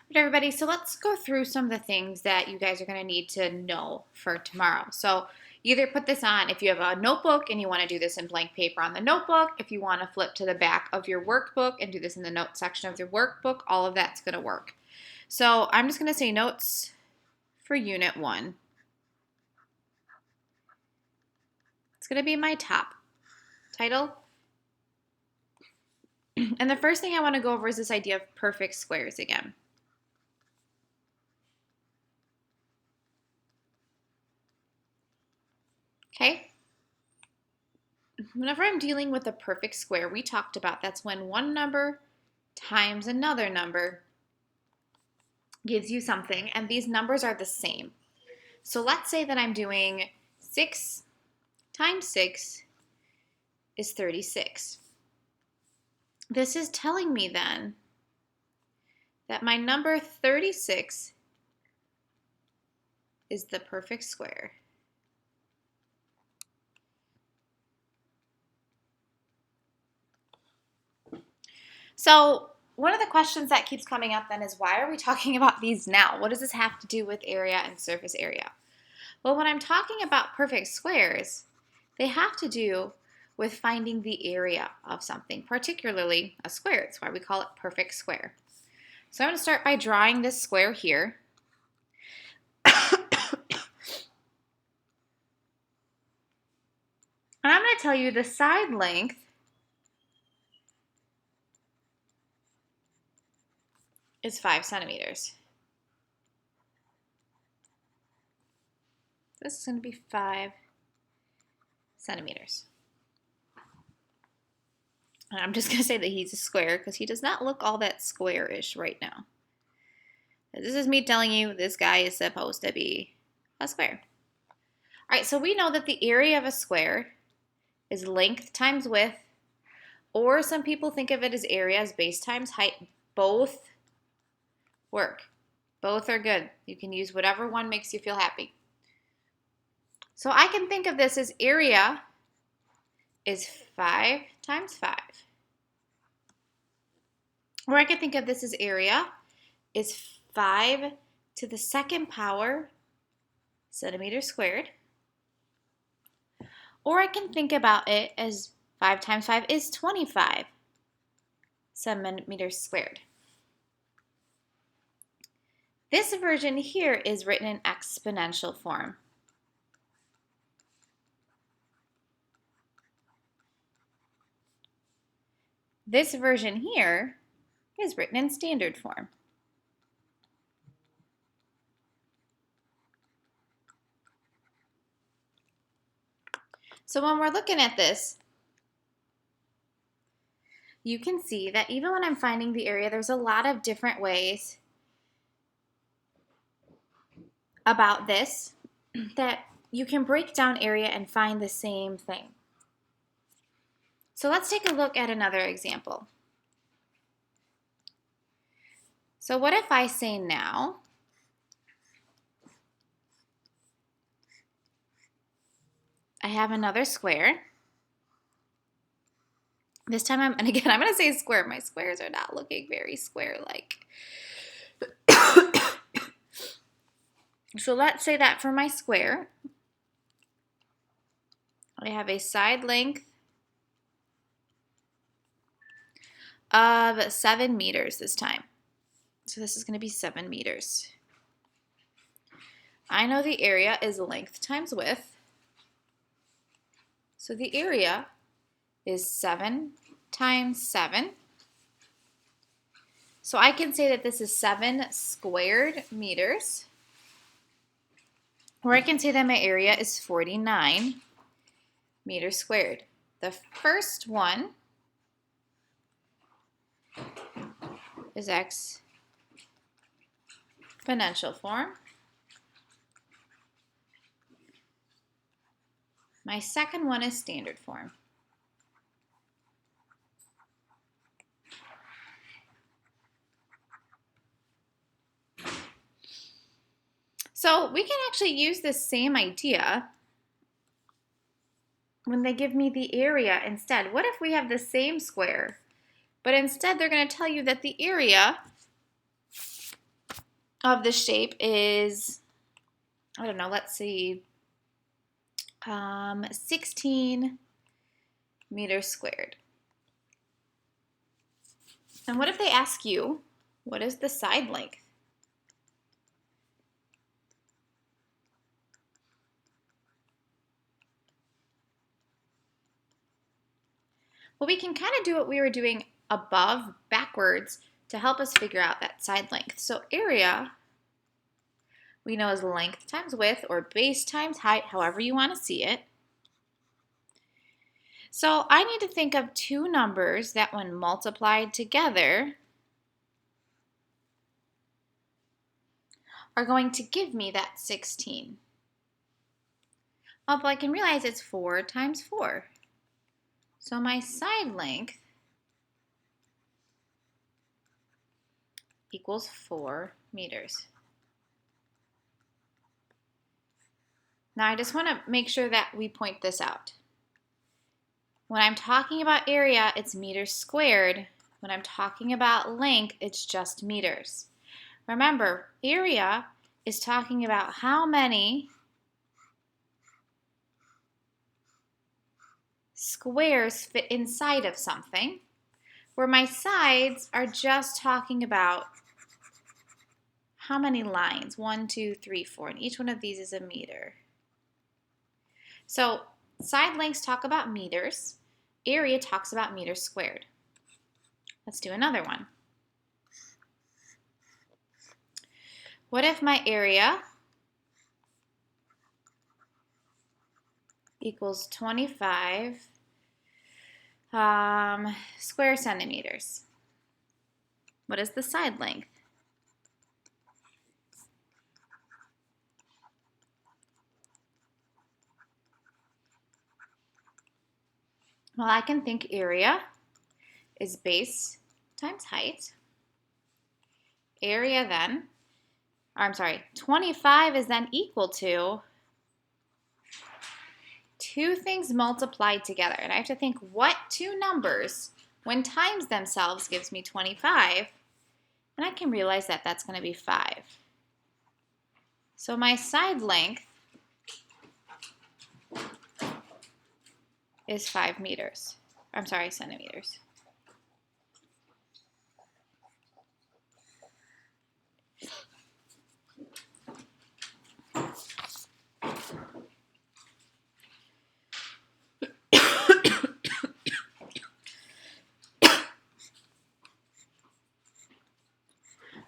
Right, everybody, so let's go through some of the things that you guys are going to need to know for tomorrow. So either put this on if you have a notebook and you want to do this in blank paper on the notebook, if you want to flip to the back of your workbook and do this in the notes section of your workbook, all of that's going to work. So I'm just going to say notes for Unit 1. It's going to be my top title. And the first thing I want to go over is this idea of perfect squares again. Okay? Whenever I'm dealing with a perfect square, we talked about that's when one number times another number gives you something, and these numbers are the same. So let's say that I'm doing 6 times 6 is 36. This is telling me then that my number 36 is the perfect square. So one of the questions that keeps coming up then is, why are we talking about these now? What does this have to do with area and surface area? Well, when I'm talking about perfect squares, they have to do with finding the area of something, particularly a square. That's why we call it perfect square. So I'm going to start by drawing this square here. And I'm going to tell you the side length is 5 centimeters. This is going to be 5 centimeters. And I'm just going to say that he's a square because he does not look all that square-ish right now. This is me telling you this guy is supposed to be a square. All right, so we know that the area of a square is length times width, or some people think of it as area as base times height. Both work. Both are good. You can use whatever one makes you feel happy. So I can think of this as area is 5 times 5. Or I can think of this as area is 5 to the second power centimeters squared. Or I can think about it as 5 times 5 is 25 centimeters squared. This version here is written in exponential form. This version here is written in standard form. So when we're looking at this, you can see that even when I'm finding the area, there's a lot of different ways about this that you can break down area and find the same thing. So let's take a look at another example. So what if I say now, I have another square. This time I'm going to say square. My squares are not looking very square-like. So let's say that for my square, I have a side length of 7 meters this time. So this is going to be 7 meters. I know the area is length times width. So the area is 7 times 7. So I can say that this is 7 squared meters. Or I can say that my area is 49 meters squared. The first one is exponential form. My second one is standard form. So we can actually use this same idea when they give me the area instead. What if we have the same square, but instead they're going to tell you that the area of the shape is, I don't know, let's see, 16 meters squared. And what if they ask you, what is the side length? Well, we can kind of do what we were doing above backwards to help us figure out that side length. So area, we know is length times width, or base times height, however you want to see it. So I need to think of two numbers that when multiplied together are going to give me that 16. Oh, but I can realize it's 4 times 4. So my side length equals 4 meters. Now I just want to make sure that we point this out. When I'm talking about area, it's meters squared. When I'm talking about length, it's just meters. Remember, area is talking about how many squares fit inside of something, where my sides are just talking about how many lines, 1, 2, 3, 4, and each one of these is a meter. So side lengths talk about meters, area talks about meters squared. Let's do another one. What if my area equals 25 square centimeters? What is the side length? Well, I can think area is base times height. Area then, or I'm sorry, 25 is then equal to two things multiplied together. And I have to think what two numbers, when times themselves, gives me 25. And I can realize that that's going to be 5. So my side length is 5 meters. I'm sorry, centimeters.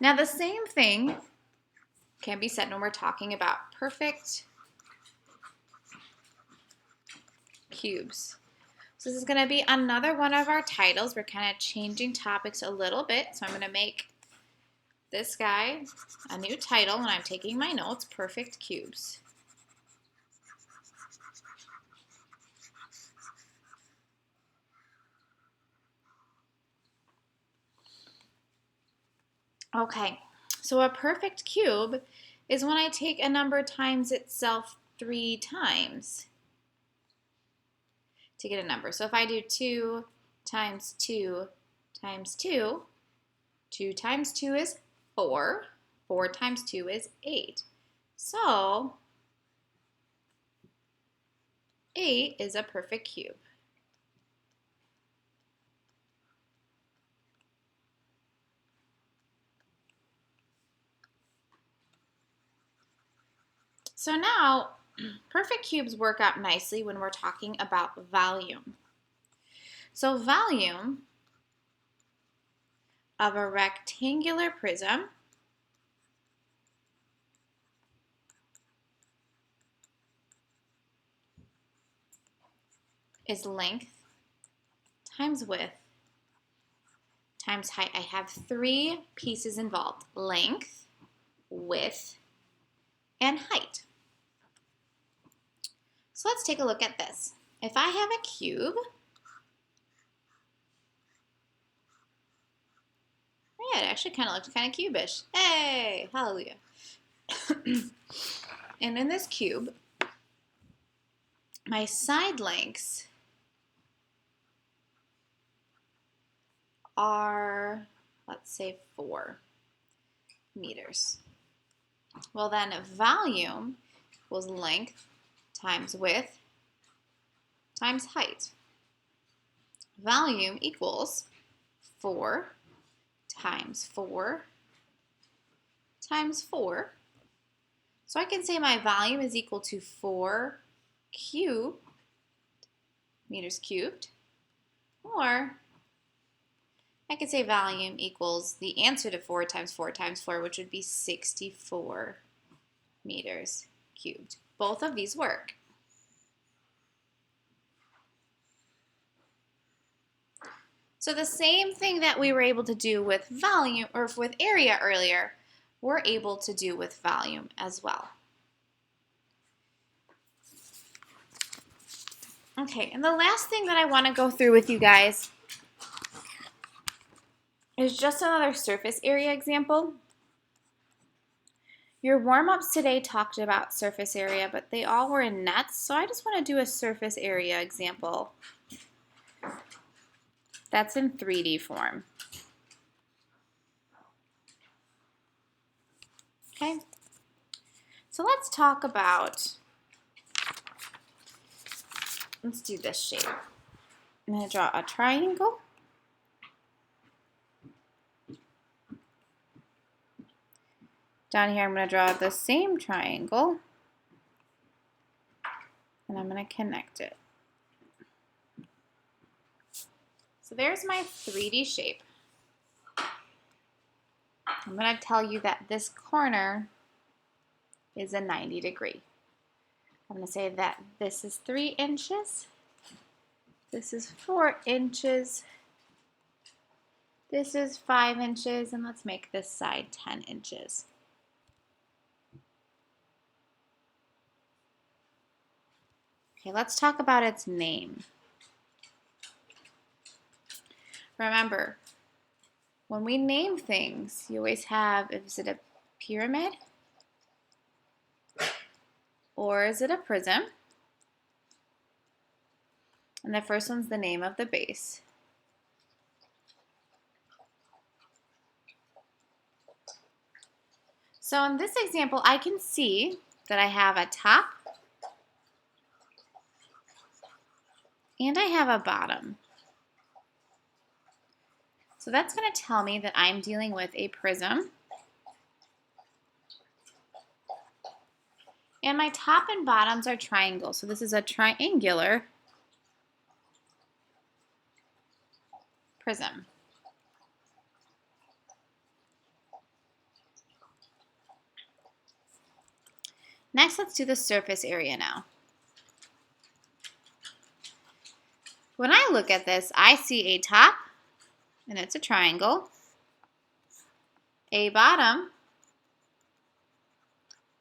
Now the same thing can be said when we're talking about perfect cubes. So this is going to be another one of our titles. We're kind of changing topics a little bit. So I'm going to make this guy a new title when I'm taking my notes, perfect cubes. Okay, so a perfect cube is when I take a number times itself 3 times to get a number. So if I do 2 times 2 times 2, 2 times 2 is 4. 4 times 2 is 8. So 8 is a perfect cube. So now, perfect cubes work out nicely when we're talking about volume. So volume of a rectangular prism is length times width times height. I have 3 pieces involved: length, width, and height. So let's take a look at this. If I have a cube, yeah, it actually kind of looks kind of cubish. Hey, hallelujah. And in this cube, my side lengths are, let's say, 4 meters. Well, then volume equals length times width times height. Volume equals 4 times 4 times 4. So I can say my volume is equal to 4 meters cubed, or I could say volume equals the answer to 4 times 4 times 4, which would be 64 meters cubed. Both of these work. So the same thing that we were able to do with volume or with area earlier, we're able to do with volume as well. Okay, and the last thing that I want to go through with you guys is just another surface area example. Your warm-ups today talked about surface area, but they all were in nets, so I just want to do a surface area example that's in 3D form. Okay, so let's talk about, let's do this shape. I'm going to draw a triangle. Down here I'm going to draw the same triangle, and I'm going to connect it. So there's my 3D shape. I'm going to tell you that this corner is a 90 degree. I'm going to say that this is 3 inches, this is 4 inches, this is 5 inches, and let's make this side 10 inches. Okay, let's talk about its name. Remember, when we name things, you always have, is it a pyramid? Or is it a prism? And the first one's the name of the base. So in this example, I can see that I have a top and I have a bottom. So that's going to tell me that I'm dealing with a prism. And my top and bottoms are triangles. So this is a triangular prism. Next, let's do the surface area now. When I look at this, I see a top, and it's a triangle, a bottom,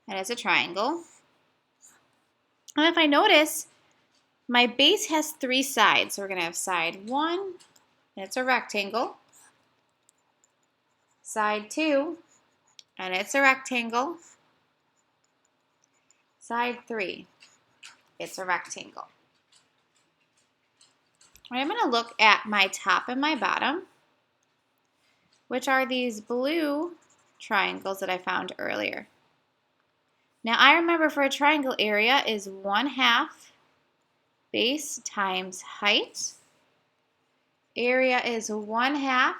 and it's a triangle. And if I notice, my base has 3 sides. So we're going to have side 1, and it's a rectangle. Side 2, and it's a rectangle. Side 3, it's a rectangle. I'm going to look at my top and my bottom, which are these blue triangles that I found earlier. Now I remember for a triangle, area is 1/2 base times height. Area is 1/2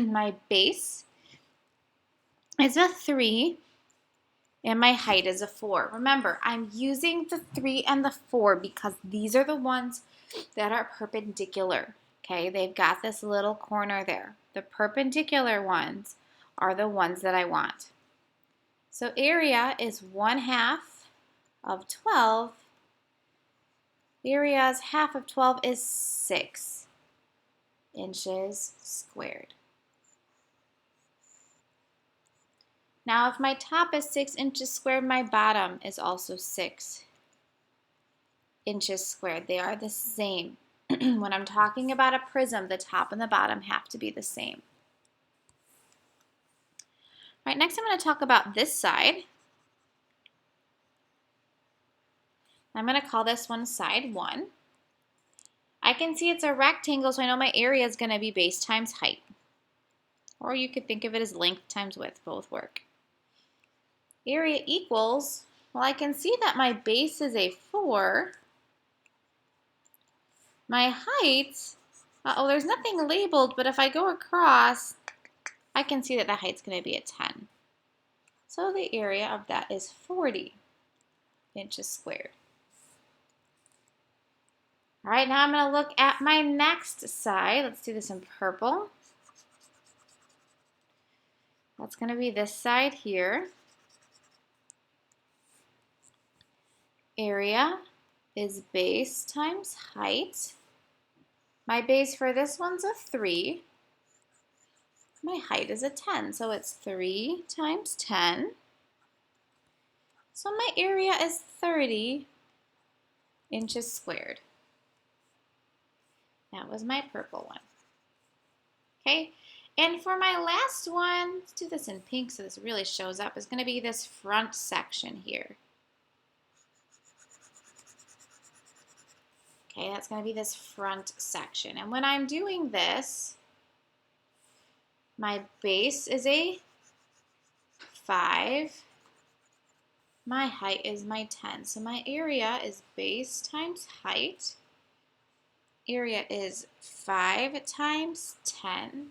my base is a 3, and my height is a 4. Remember, I'm using the 3 and the 4 because these are the ones that are perpendicular. Okay, they've got this little corner there. The perpendicular ones are the ones that I want. So area is 1/2 of 12. Area's half of 12 is 6 inches squared. Now if my top is 6 inches squared, my bottom is also 6 inches squared. They are the same. When I'm talking about a prism, the top and the bottom have to be the same. All right, next I'm going to talk about this side. I'm going to call this one side 1. I can see it's a rectangle, so I know my area is going to be base times height. Or you could think of it as length times width, both work. area equals, well, I can see that my base is a 4. My height, uh-oh, there's nothing labeled, but if I go across, I can see that the height's going to be a 10. So the area of that is 40 inches squared. All right, now I'm going to look at my next side. Let's do this in purple. That's going to be this side here. Area is base times height. My base for this one's a 3. My height is a 10, so it's 3 times 10. So my area is 30 inches squared. That was my purple one. Okay, and for my last one, let's do this in pink so this really shows up, is going to be this front section here. Okay, that's going to be this front section. And when I'm doing this, my base is a 5. My height is my 10. So my area is base times height. Area is 5 times 10.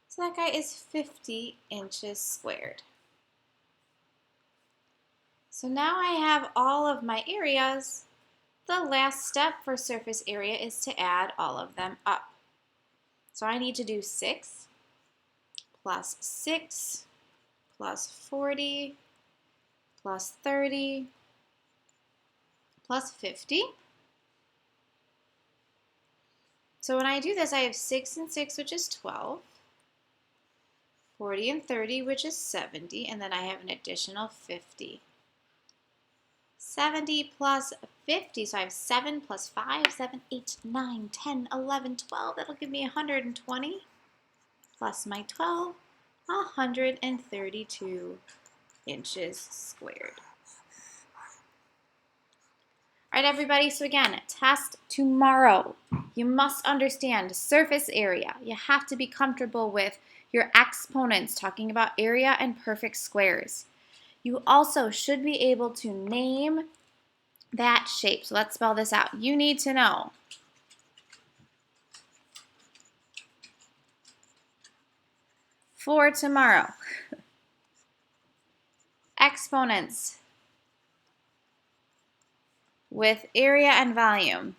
So that guy is 50 inches squared. So now I have all of my areas. The last step for surface area is to add all of them up. So I need to do 6 plus 6 plus 40 plus 30 plus 50. So when I do this, I have 6 and 6, which is 12, 40 and 30, which is 70, and then I have an additional 50. 70 plus 50, so I have 7 plus 5, 7, 8, 9, 10, 11, 12. That'll give me 120 plus my 12, 132 inches squared. All right, everybody, so again, test tomorrow. You must understand surface area. You have to be comfortable with your exponents, talking about area and perfect squares. You also should be able to name that shape. So let's spell this out. You need to know for tomorrow, exponents with area and volume.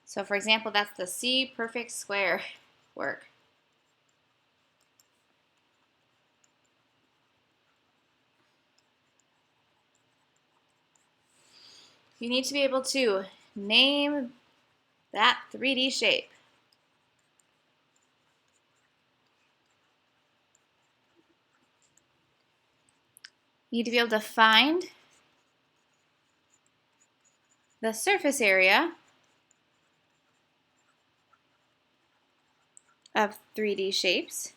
So for example, that's the C perfect square work. You need to be able to name that 3D shape. You need to be able to find the surface area of 3D shapes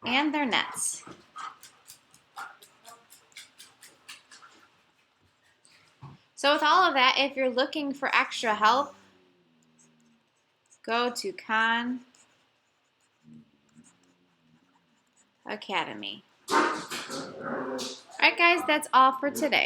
and their nets. So with all of that, if you're looking for extra help, go to Khan Academy. All right, guys, that's all for today.